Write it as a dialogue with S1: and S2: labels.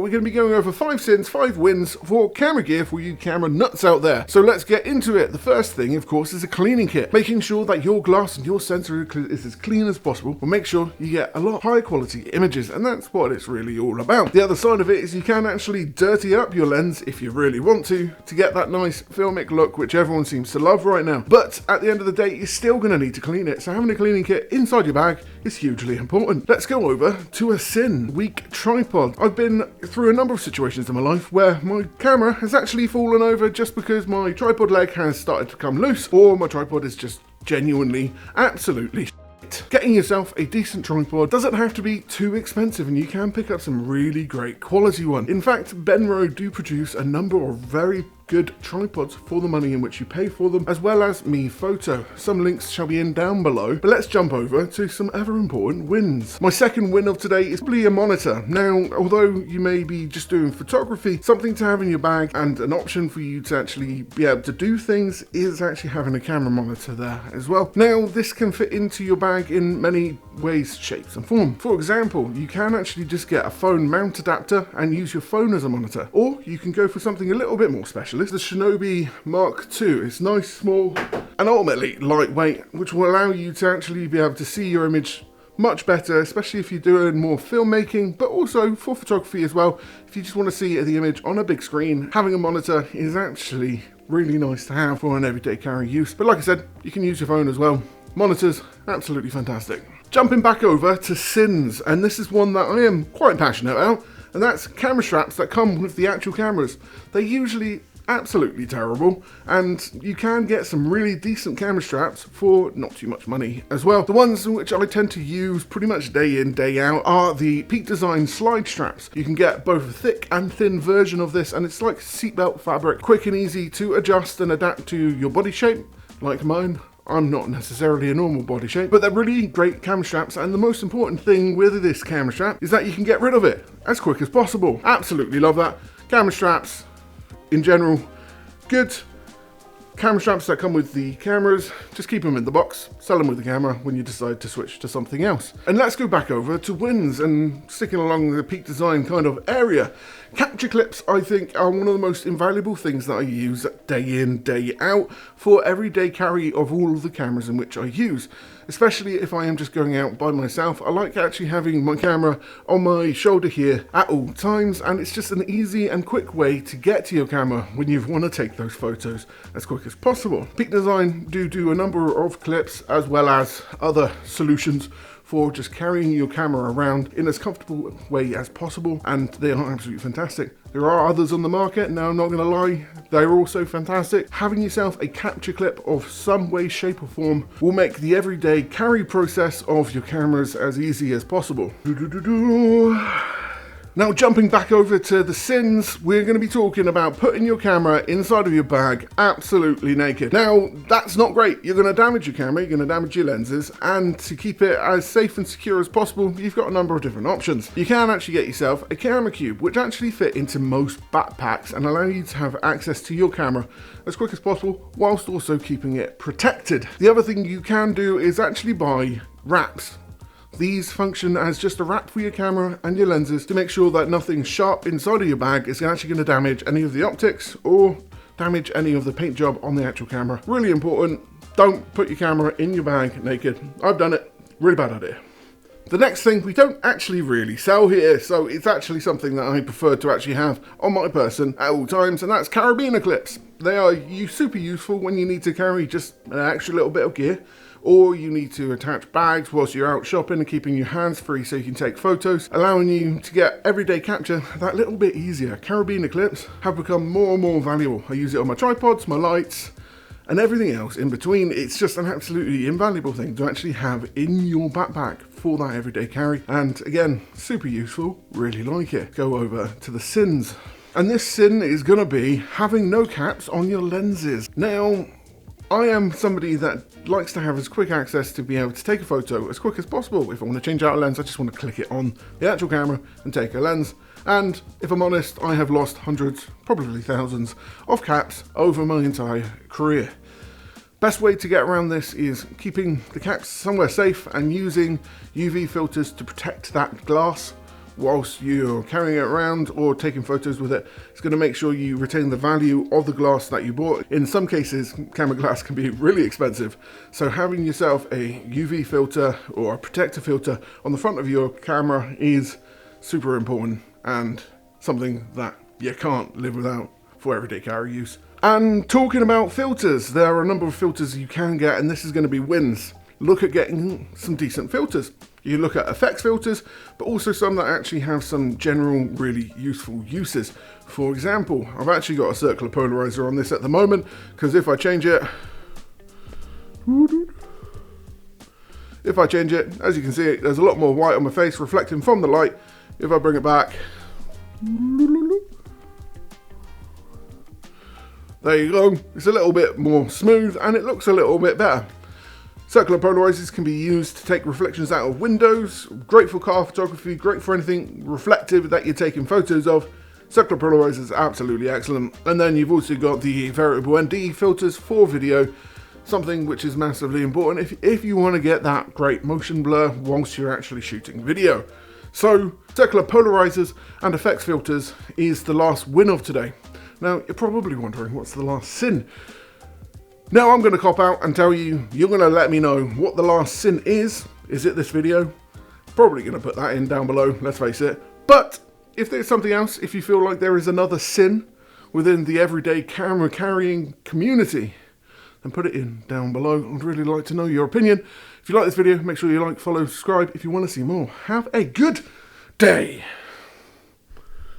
S1: We're going to be going over 5 sins, 5 wins for camera gear for you camera nuts out there. So let's get into it. The first thing, of course, is a cleaning kit. Making sure that your glass and your sensor is as clean as possible will make sure you get a lot higher quality images, and that's what it's really all about. The other side of it is you can actually dirty up your lens if you really want to get that nice filmic look which everyone seems to love right now. But at the end of the day, you're still going to need to clean it, so having a cleaning kit inside your bag is hugely important. Let's go over to a sin, weak tripod. I've been through a number of situations in my life where my camera has actually fallen over just because my tripod leg has started to come loose, or my tripod is just genuinely absolutely shit. Getting yourself a decent tripod doesn't have to be too expensive, and you can pick up some really great quality one. In fact, Benro do produce a number of very good tripods for the money in which you pay for them, as well as Me Photo. Some links shall be in down below, but let's jump over to some other important wins. My second win of today is probably a monitor. Now, although you may be just doing photography, something to have in your bag and an option for you to actually be able to do things is actually having a camera monitor there as well. Now, this can fit into your bag in many ways, shapes and form. For example, you can actually just get a phone mount adapter and use your phone as a monitor, or you can go for something a little bit more special. The Shinobi Mark II. It's nice, small, and ultimately lightweight, which will allow you to actually be able to see your image much better, especially if you're doing more filmmaking, but also for photography as well. If you just want to see the image on a big screen, having a monitor is actually really nice to have for an everyday carry use. But like I said, you can use your phone as well. Monitors, absolutely fantastic. Jumping back over to sins, and this is one that I am quite passionate about, and that's camera straps that come with the actual cameras. They're usually absolutely terrible, and you can get some really decent camera straps for not too much money as well. The ones which I tend to use pretty much day in, day out are the Peak Design slide straps. You can get both a thick and thin version of this, and it's like seatbelt fabric, quick and easy to adjust and adapt to your body shape, like mine. I'm not necessarily a normal body shape, but they're really great camera straps, and the most important thing with this camera strap is that you can get rid of it as quick as possible. Absolutely love that. Camera straps in general, good. Camera straps that come with the cameras, just keep them in the box, sell them with the camera when you decide to switch to something else. And let's go back over to wins and sticking along the Peak Design kind of area. Capture clips, I think, are one of the most invaluable things that I use day in, day out for everyday carry of all of the cameras in which I use. Especially if I am just going out by myself, I like actually having my camera on my shoulder here at all times, and it's just an easy and quick way to get to your camera when you want to take those photos as quick as possible. Peak Design do a number of clips as well as other solutions for just carrying your camera around in as comfortable way as possible, and they are absolutely fantastic. There are others on the market, now I'm not going to lie, they're also fantastic. Having yourself a capture clip of some way, shape or form will make the everyday carry process of your cameras as easy as possible. Now, jumping back over to the sins, we're going to be talking about putting your camera inside of your bag absolutely naked. Now, that's not great. You're going to damage your camera, you're going to damage your lenses, and to keep it as safe and secure as possible, you've got a number of different options. You can actually get yourself a camera cube, which actually fit into most backpacks and allow you to have access to your camera as quick as possible, whilst also keeping it protected. The other thing you can do is actually buy wraps. These function as just a wrap for your camera and your lenses to make sure that nothing sharp inside of your bag is actually going to damage any of the optics or damage any of the paint job on the actual camera. Really important, don't put your camera in your bag naked. I've done it, really bad idea. The next thing we don't actually really sell here, so it's actually something that I prefer to actually have on my person at all times, and that's carabiner clips. They are super useful when you need to carry just an extra little bit of gear, or you need to attach bags whilst you're out shopping and keeping your hands free so you can take photos, allowing you to get everyday capture that little bit easier. Carabiner clips have become more and more valuable. I use it on my tripods, my lights, and everything else in between. It's just an absolutely invaluable thing to actually have in your backpack for that everyday carry. And again, super useful, really like it. Go over to the sins. And this sin is gonna be having no caps on your lenses. Now, I am somebody that likes to have as quick access to be able to take a photo as quick as possible. If I want to change out a lens, I just want to click it on the actual camera and take a lens. And if I'm honest, I have lost hundreds, probably thousands of caps over my entire career. Best way to get around this is keeping the caps somewhere safe and using UV filters to protect that glass whilst you're carrying it around or taking photos with it. It's going to make sure you retain the value of the glass that you bought. In some cases, camera glass can be really expensive, so having yourself a UV filter or a protective filter on the front of your camera is super important and something that you can't live without for everyday camera use. And talking about filters, there are a number of filters you can get, and this is going to be wins. Look at getting some decent filters. You look at effects filters, but also some that actually have some general really useful uses. For example, I've actually got a circular polarizer on this at the moment, because if I change it, as you can see, there's a lot more white on my face reflecting from the light. If I bring it back, there you go. It's a little bit more smooth and it looks a little bit better. Circular polarizers can be used to take reflections out of windows. Great for car photography, great for anything reflective that you're taking photos of. Circular polarizers are absolutely excellent. And then you've also got the variable ND filters for video, something which is massively important if you want to get that great motion blur whilst you're actually shooting video. So circular polarizers and effects filters is the last win of today. Now you're probably wondering, what's the last sin? Now I'm going to cop out and tell you, you're going to let me know what the last sin is. Is it this video? Probably going to put that in down below, let's face it. But if there's something else, if you feel like there is another sin within the everyday camera carrying community, then put it in down below. I'd really like to know your opinion. If you like this video, make sure you like, follow, subscribe if you want to see more. Have a good day.